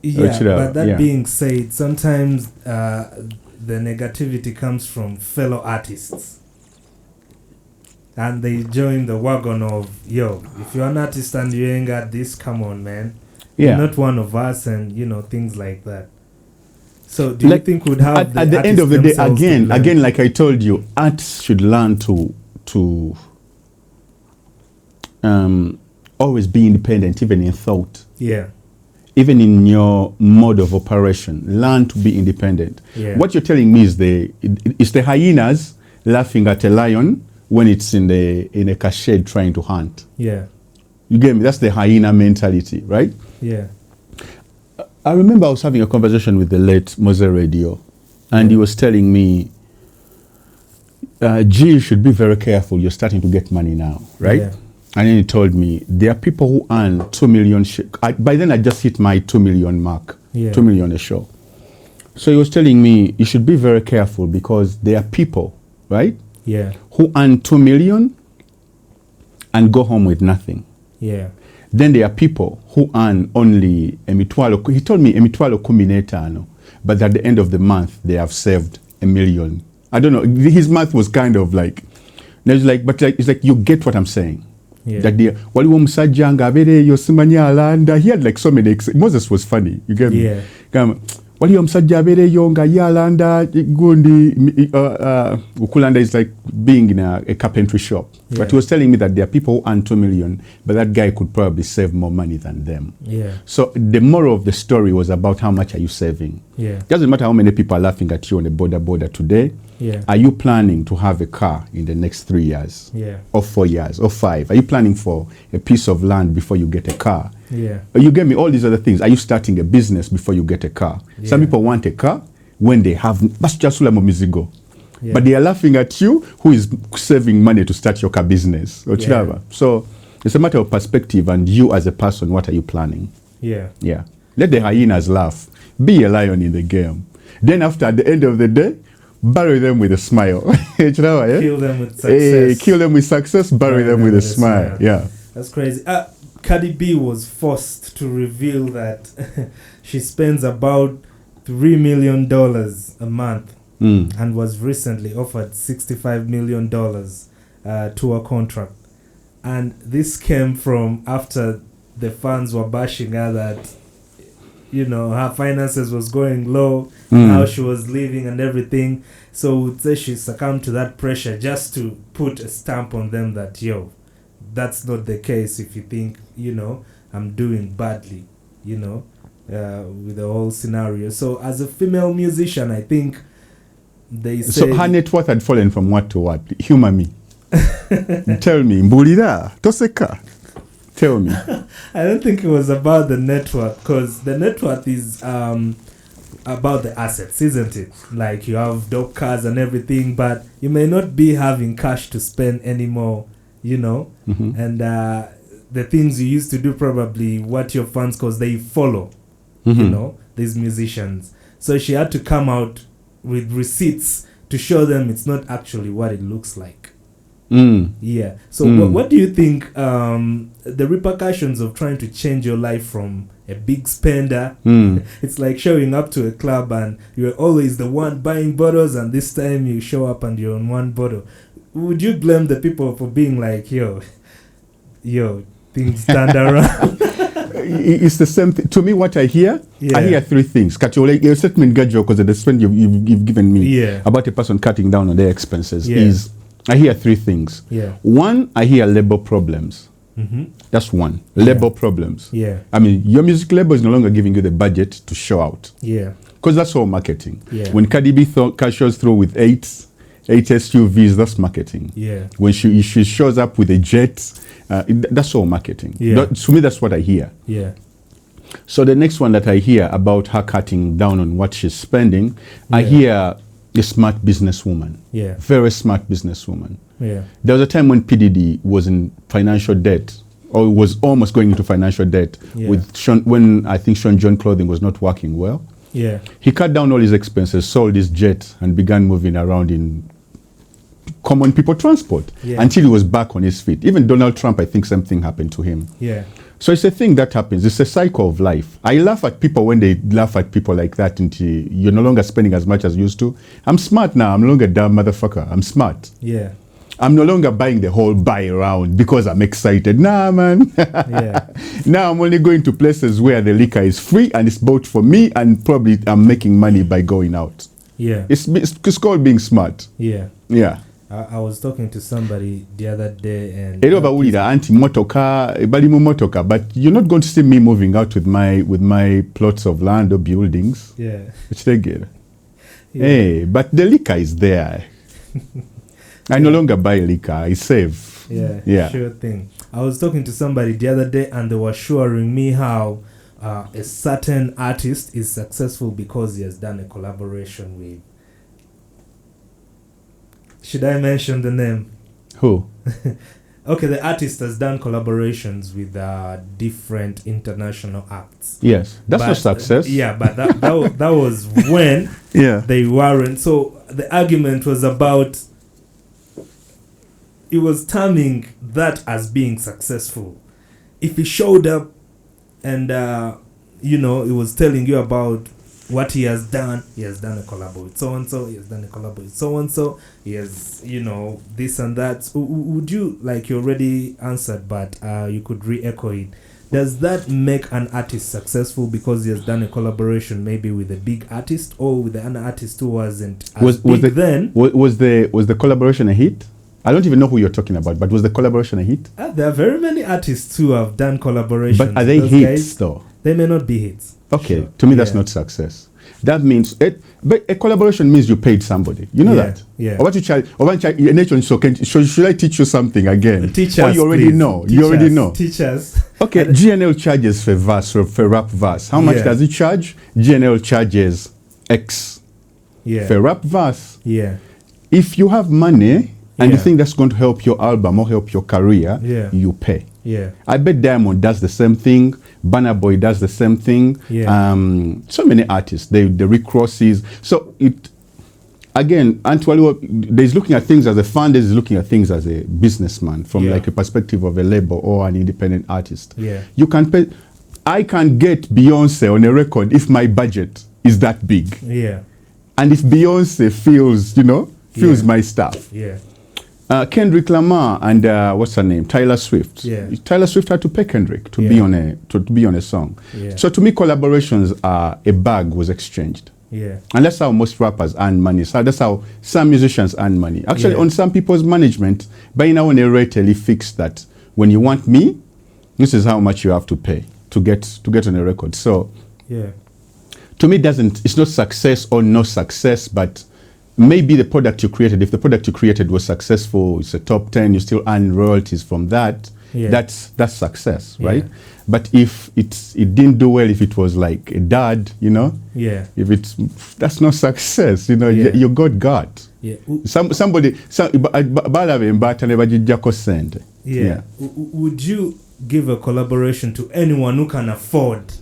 Yeah, but that being said, sometimes the negativity comes from fellow artists. And they join the wagon of, if you're an artist and you ain't got this, come on, man. Yeah. You're not one of us and, things like that. So do you think we'd have at the end of the day, again, like I told you, artists should learn to always be independent, even in thought. Yeah. Even in your mode of operation, learn to be independent. Yeah. What you're telling me is it's the hyenas laughing at a lion when it's in a shed trying to hunt. Yeah. You get me? That's the hyena mentality, right? Yeah. I remember I was having a conversation with the late Mose Radio, and he was telling me, you should be very careful. You're starting to get money now, right? Yeah. And then he told me, there are people who earn 2 million. By then, I just hit my 2 million mark, 2 million a show. So he was telling me, you should be very careful because there are people, right? Yeah. Who earn 2 million and go home with nothing. Yeah. Then there are people who earn only emitwalo. He told me emitwalo kuminetano, but at the end of the month, they have saved 1 million. I don't know. His math was kind of like, it's like you get what I'm saying. Yeah. Like he had like so many. Moses was funny. You get me? Yeah. waliyo omusajja abeereyo nga yalanda gundi ukulanda is like being in a carpentry shop. Yeah. But he was telling me that there are people who earn 2 million, but that guy could probably save more money than them. Yeah. So the moral of the story was about how much are you saving. Yeah. Doesn't matter how many people are laughing at you on the border today. Yeah. Are you planning to have a car in the next 3 years? Yeah. Or 4 years or 5? Are you planning for a piece of land before you get a car? Yeah. You get me, all these other things. Are you starting a business before you get a car? Yeah. Some people want a car when they have mizigo. Yeah. But they are laughing at you who is saving money to start your car business. Yeah. So it's a matter of perspective, and you as a person, what are you planning? Yeah. Yeah. Let the hyenas laugh. Be a lion in the game. Then after, at the end of the day, bury them with a smile. Kill them with success. Hey, kill them with success, bury them with a smile. Yeah. That's crazy. Cardi B was forced to reveal that she spends about $3 million a month and was recently offered $65 million tour contract. And this came from after the fans were bashing her that, you know, her finances was going low, how she was living and everything. So would say she succumbed to that pressure just to put a stamp on them that, yo, that's not the case if you think, you know, I'm doing badly, you know, with the whole scenario. So as a female musician, I think they say... So her net worth had fallen from what to what? Humor me. Tell me. Mbulira, toseka. Tell me. I don't think it was about the net worth, because the net worth is about the assets, isn't it? Like you have dope cars and everything, but you may not be having cash to spend anymore, you know, and the things you used to do, probably what your fans, because they follow, you know, these musicians. So she had to come out with receipts to show them it's not actually what it looks like. Yeah. So what do you think the repercussions of trying to change your life from a big spender? It's like showing up to a club and you're always the one buying bottles, and this time you show up and you're on one bottle. Would you blame the people for being like, yo, things turned around? It's the same thing. To me, what I hear, I hear three things. Your statement, Gajo, because of the spend you've given me about a person cutting down on their expenses, is I hear three things. One, I hear labor problems. That's one. Labor problems. I mean, your music label is no longer giving you the budget to show out. Because that's all marketing. When Cardi B shows through with eight SUVs, that's marketing. When she shows up with a jet, that's all marketing. To me, that's what I hear. So the next one that I hear about her cutting down on what she's spending, I hear a smart businesswoman. Very smart businesswoman. There was a time when P. Diddy was in financial debt, or was almost going into financial debt with Sean, when I think Sean John Clothing was not working well. He cut down all his expenses, sold his jet, and began moving around in common people transport until he was back on his feet. Even Donald Trump, I think something happened to him. So it's a thing that happens. It's a cycle of life. I laugh at people when they laugh at people like that until you're no longer spending as much as you used to. I'm smart now. I'm no longer a dumb motherfucker. I'm smart. I'm no longer buying the whole buy around because I'm excited. Nah, man. Now I'm only going to places where the liquor is free and it's bought for me, and probably I'm making money by going out. It's called being smart. I was talking to somebody the other day, and but you're not going to see me moving out with my plots of land or buildings. Which they get. Hey, but the liquor is there. I no longer buy liquor. I save. Sure thing. I was talking to somebody the other day, and they were showing me how a certain artist is successful because he has done a collaboration with... Should I mention the name? Who? Okay, the artist has done collaborations with different international acts. Yes, that's a success. But that was when they weren't. So the argument was about... It was terming that as being successful. If he showed up and, it was telling you about what he has done a collab with so-and-so, he has done a collab with so-and-so, he has, this and that. So would you, like you already answered, but you could re-echo it, Does that make an artist successful because he has done a collaboration maybe with a big artist or with an artist who wasn't as big then? Was the collaboration a hit? I don't even know who you're talking about, but was the collaboration a hit? There are very many artists who have done collaborations. But are they Those hits guys, though? They may not be hits. Okay, Sure. to me that's not success. That means but a collaboration means you paid somebody. You know that? Yeah. Or what you charge? Or what you charge? So should I teach you something again? Teach or us, you already please. know. Teach You already us. know. Teach us. Okay, GNL charges for verse for rap verse. How much does it charge? GNL charges X for rap verse. Yeah. If you have money and you think that's going to help your album or help your career, you pay. Yeah. I bet Diamond does the same thing. Burna Boy does the same thing. Yeah. So many artists, the Rick Rosses. So it, again, Antwalu, there's looking at things as a fan, there's looking at things as a businessman from like a perspective of a label or an independent artist. Yeah. You can pay. I can get Beyonce on a record if my budget is that big. Yeah. And if Beyonce feels, my stuff. Yeah. Kendrick Lamar and what's her name, Taylor Swift. Yeah. Taylor Swift had to pay Kendrick to be on a song. Yeah. So to me, collaborations are a bag was exchanged. Yeah. And that's how most rappers earn money. So that's how some musicians earn money. Actually, on some people's management, by now on a rate, really fixed that when you want me, this is how much you have to pay to get on a record. So to me, it's not success or no success, but maybe the product you created, if the product you created was successful, it's a top 10, you still earn royalties from that, that's success, right? But if it didn't do well, if it was like a dud, if that's not success, you got. Yeah. Would you give a collaboration to anyone who can afford?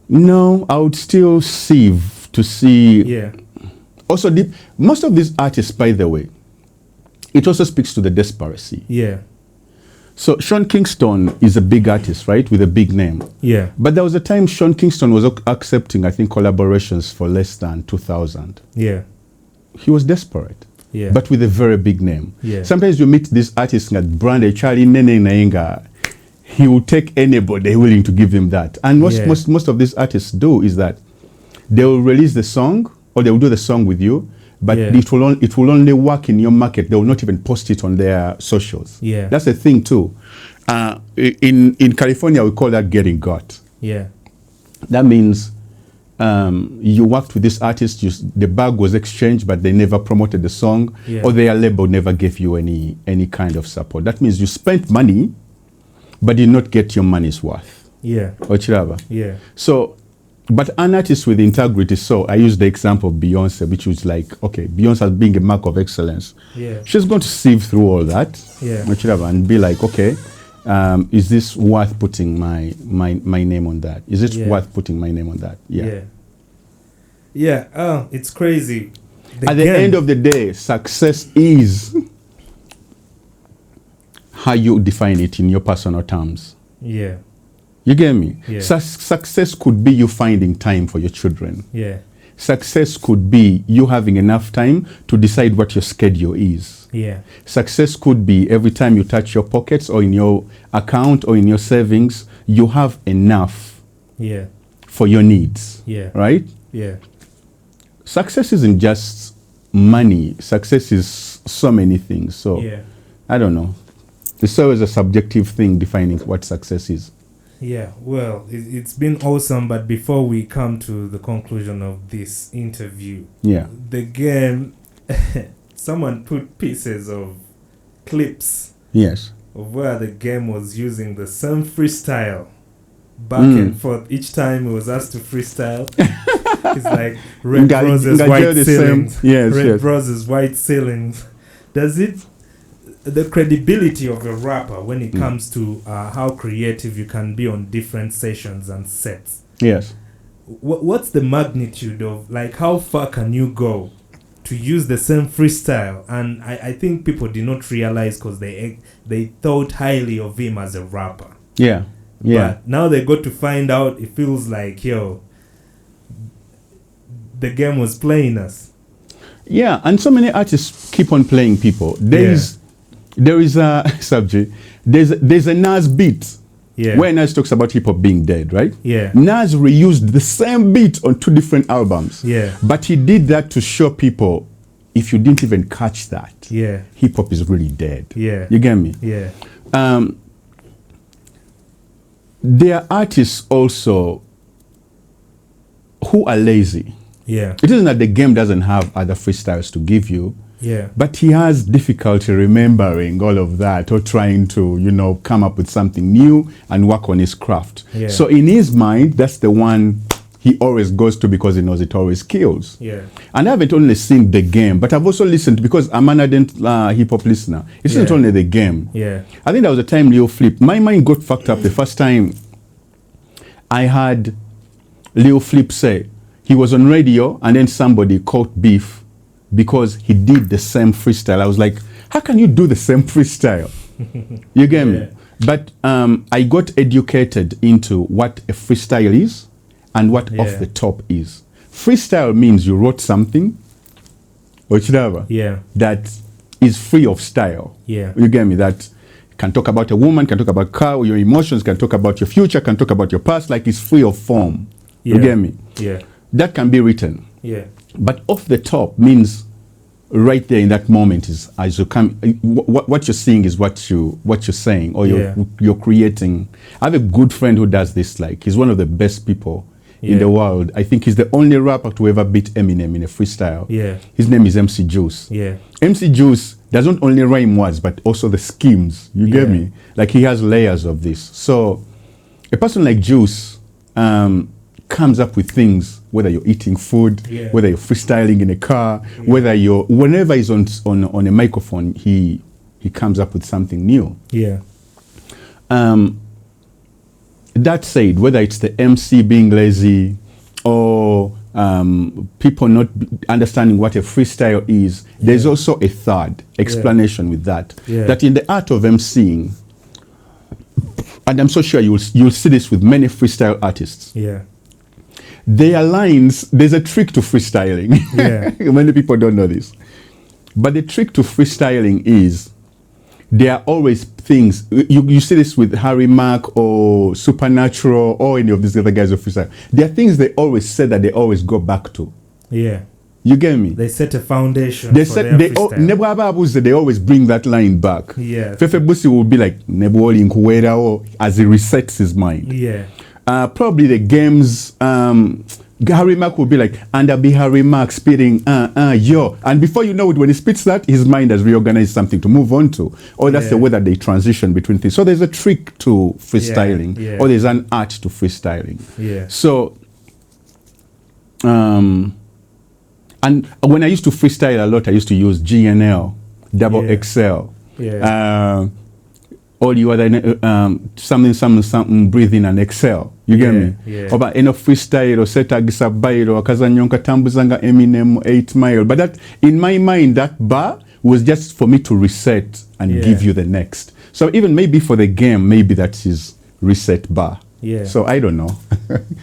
No, I would still sieve to see. Also, most of these artists, by the way, it also speaks to the desperacy. Yeah. So Sean Kingston is a big artist, right, with a big name. Yeah. But there was a time Sean Kingston was accepting, I think, collaborations for less than 2,000. Yeah. He was desperate. Yeah. But with a very big name. Yeah. Sometimes you meet this artist like Brande Charlie Nene Nainga. He will take anybody willing to give him that. And most of these artists do is that they will release the song, or they will do the song with you, but it will only work in your market. They will not even post it on their socials. Yeah. That's the thing too. In California, we call that getting got. Yeah. That means you worked with this artist, the bag was exchanged, but they never promoted the song, or their label never gave you any kind of support. That means you spent money, but did not get your money's worth. Yeah. Yeah. So, but an artist with integrity, so I use the example of Beyonce, which was like, okay, Beyonce as being a mark of excellence. Yeah. She's going to sieve through all that. Yeah. And be like, okay, is this worth putting my name on that? Is it worth putting my name on that? Yeah. Oh, it's crazy. At the end of the day, success is how you define it in your personal terms. Yeah. You get me? Yeah. Success could be you finding time for your children. Yeah. Success could be you having enough time to decide what your schedule is. Yeah. Success could be every time you touch your pockets or in your account or in your savings, you have enough for your needs. Yeah. Right? Yeah. Success isn't just money. Success is so many things. So I don't know. It's always a subjective thing defining what success is. Yeah, well, it's been awesome, but before we come to the conclusion of this interview, the game, someone put pieces of clips of where the game was using the same freestyle back and forth. Each time it was asked to freestyle. It's like Red Rose's white ceilings. Red Rose's white ceilings. Does it... The credibility of a rapper when it comes to how creative you can be on different sessions and sets. Yes. What's the magnitude of, like, how far can you go to use the same freestyle? And I think people did not realize because they thought highly of him as a rapper. Yeah. But now they got to find out, it feels like, the game was playing us. Yeah, and so many artists keep on playing people. There is a subject. There's a Nas beat. Yeah. Where Nas talks about hip hop being dead, right? Yeah. Nas reused the same beat on 2 different albums. Yeah. But he did that to show people, if you didn't even catch that, yeah, hip hop is really dead. Yeah. You get me? Yeah. There are artists also who are lazy. Yeah. It isn't that the game doesn't have other freestyles to give you. Yeah. But he has difficulty remembering all of that or trying to, you know, come up with something new and work on his craft. Yeah. So in his mind, that's the one he always goes to because he knows it always kills. Yeah. And I haven't only seen the game, but I've also listened because I'm an ardent hip-hop listener. It's not only the game. Yeah. I think there was a time Leo Flip, my mind got fucked up the first time I had Leo Flip say he was on radio and then somebody caught beef because he did the same freestyle. I was like, how can you do the same freestyle? You get me? But I got educated into what a freestyle is and what off the top is. Freestyle means you wrote something or whatever that is free of style. Yeah. You get me? That can talk about a woman, can talk about car, your emotions, can talk about your future, can talk about your past, like it's free of form. You get me? Yeah. That can be written. Yeah. But off the top means right there in that moment is as you come, what you're seeing is what you're saying or you're creating. I have a good friend who does this. Like he's one of the best people in the world. I think he's the only rapper to ever beat Eminem in a freestyle. Yeah. His name is MC Juice. Yeah. MC Juice doesn't only rhyme words but also the schemes. You get me? Like he has layers of this. So a person like Juice comes up with things, whether you're eating food, whether you're freestyling in a car, whether you're, whenever he's on a microphone, he comes up with something new. Yeah. That said, whether it's the MC being lazy or people not understanding what a freestyle is, there's also a third explanation with that. That in the art of MCing, and I'm so sure you'll see this with many freestyle artists. Yeah. Their lines, there's a trick to freestyling. Yeah. Many people don't know this. But the trick to freestyling is there are always things, you see this with Harry Mack or Supernatural or any of these other guys of freestyle. There are things they always say that they always go back to. Yeah. You get me? They set a foundation. They set they always bring that line back. Yeah. Fefe Busi will be like Nebuoli Nkuwera as he resets his mind. Yeah. Probably the games, Harry Mack will be like, and I'll be Harry Mack spitting, yo. And before you know it, when he spits that, his mind has reorganized something to move on to. Or that's the way that they transition between things. So there's a trick to freestyling, or there's an art to freestyling. Yeah. So, and when I used to freestyle a lot, I used to use GNL, Double XL. Yeah. All you other something breathe in and exhale. You get me? Yeah. Oba eno freestyle or setagisa bairo akazanyonka tambuzanga Eminem 8 Mile. But that in my mind that bar was just for me to reset and give you the next. So even maybe for the game, maybe that's his reset bar. Yeah. So I don't know.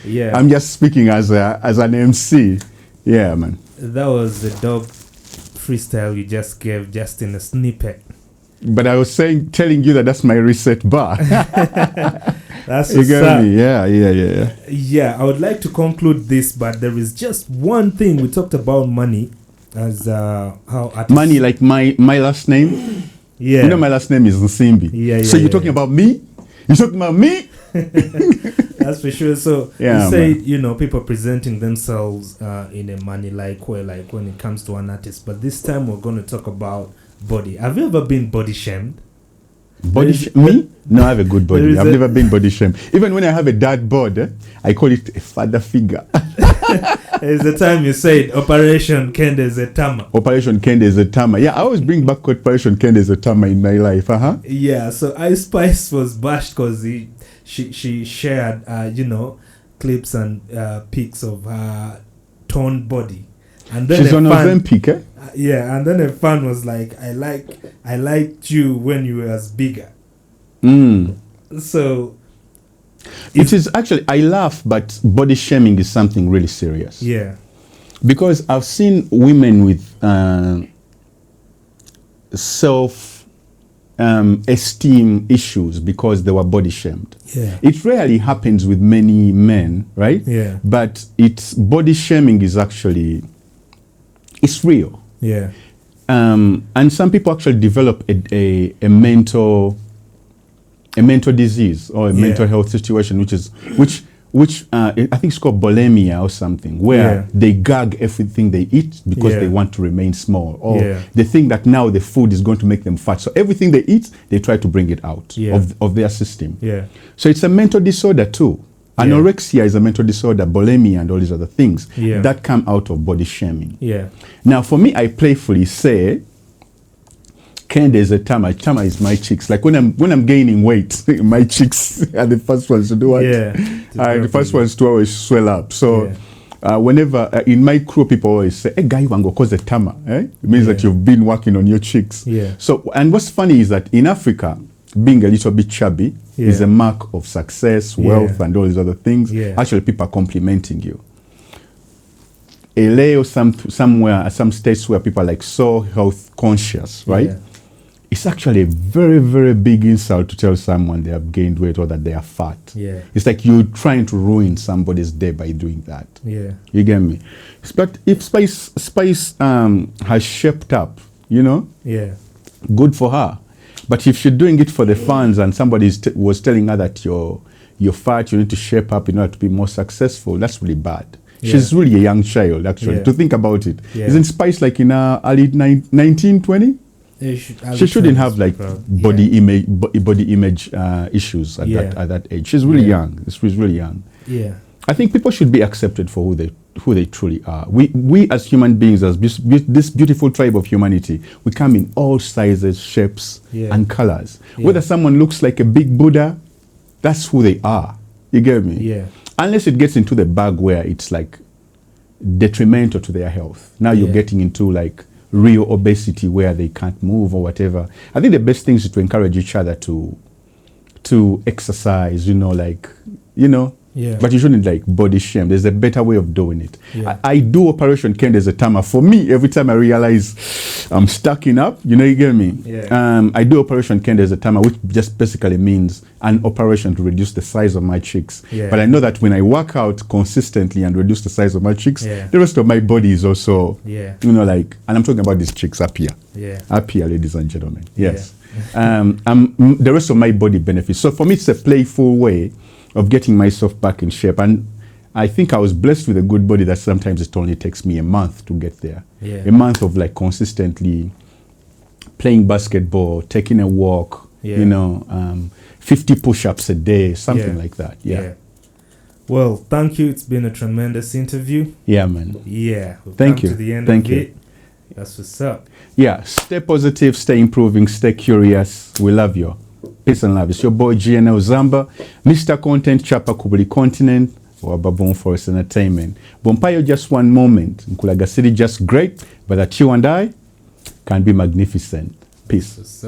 Yeah. I'm just speaking as an MC. Yeah, man. That was the dope freestyle you just gave, just in a snippet. But I was telling you that that's my reset bar. That's you get me? Yeah. Yeah, I would like to conclude this, but there is just one thing. We talked about money as how artists... Money, like my last name. Yeah. You know my last name is Nsimbi. Yeah. So you're talking about me? You're talking about me? That's for sure. So yeah, you say, people presenting themselves in a money-like way, like when it comes to an artist. But this time we're going to talk about body. Have you ever been body shamed? Me? No, I have a good body. I've never been body shamed. Even when I have a dad bod, I call it a father figure. It's the time you said Operation Kende Zetama. Operation Kende Zetama. Yeah, I always bring back Operation Kende Zetama in my life. Yeah, so Ice Spice was bashed because she shared, clips and pics of her toned body. And then she's on Ozempic, eh? Yeah, and then a fan was like, I liked you when you were bigger. So it is actually, I laugh, but body shaming is something really serious. Yeah. Because I've seen women with self esteem issues because they were body shamed. Yeah. It rarely happens with many men, right? Yeah. But it's body shaming is actually, it's real. Yeah. And some people actually develop a mental disease or a mental health situation, which I think it's called bulimia or something, where they gag everything they eat because they want to remain small, or they think that now the food is going to make them fat. So everything they eat, they try to bring it out of their system. Yeah. So it's a mental disorder too. Anorexia is a mental disorder, bulimia and all these other things that come out of body shaming. Yeah. Now, for me, I playfully say, Ken, there's a tama. Tama is my cheeks. Like when I'm gaining weight, my cheeks are the first ones to do what? Yeah. The first ones to always swell up. So whenever in my crew, people always say, "Hey, guy, you want to cause a tama?" It means that you've been working on your cheeks. Yeah. So, and what's funny is that in Africa, being a little bit chubby is a mark of success, wealth, and all these other things. Yeah. Actually, people are complimenting you. LA or somewhere, some states where people are like so health conscious, right? Yeah. It's actually a very, very big insult to tell someone they have gained weight or that they are fat. Yeah. It's like you're trying to ruin somebody's day by doing that. Yeah. You get me? But if Spice has shaped up, you know, good for her. But if she's doing it for the fans and somebody was telling her that you're fat, you need to shape up in order to be more successful, that's really bad. Yeah. She's really a young child, actually, to think about it. Yeah. Isn't Spice like in her early 19, 20? She shouldn't have like body image issues at that age. She's really young. She's really young. Yeah. I think people should be accepted for who they truly are. We as human beings, as this beautiful tribe of humanity, we come in all sizes, shapes, and colors. Whether someone looks like a big Buddha, that's who they are. You get me? Yeah. Unless it gets into the bag where it's like detrimental to their health. Now you're getting into like real obesity where they can't move or whatever. I think the best thing is to encourage each other to exercise, but you shouldn't like body shame. There's a better way of doing it. Yeah. I do Operation Ken as a timer. For me, every time I realize I'm stacking up, you get me? Yeah. I do Operation Ken as a timer, which just basically means an operation to reduce the size of my cheeks. Yeah. But I know that when I work out consistently and reduce the size of my cheeks, the rest of my body is also, and I'm talking about these cheeks up here. Yeah. Up here, ladies and gentlemen. Yes. Yeah. The rest of my body benefits. So for me, it's a playful way of getting myself back in shape. And I think I was blessed with a good body that sometimes it only takes me a month to get there. Yeah. A month of like consistently playing basketball, taking a walk, 50 push-ups a day, something like that. Yeah. Well, thank you. It's been a tremendous interview. Yeah, man. Yeah. We've thank you. To the end thank of you. It. That's what's up. Yeah. Stay positive, stay improving, stay curious. We love you. Peace and love. It's your boy GNL Zamba, Mr. Content Chapa Kubuli Continent, or Baboon Forest Entertainment. Bompayo just one moment. Nkulaga City just great, but that you and I can be magnificent. Peace.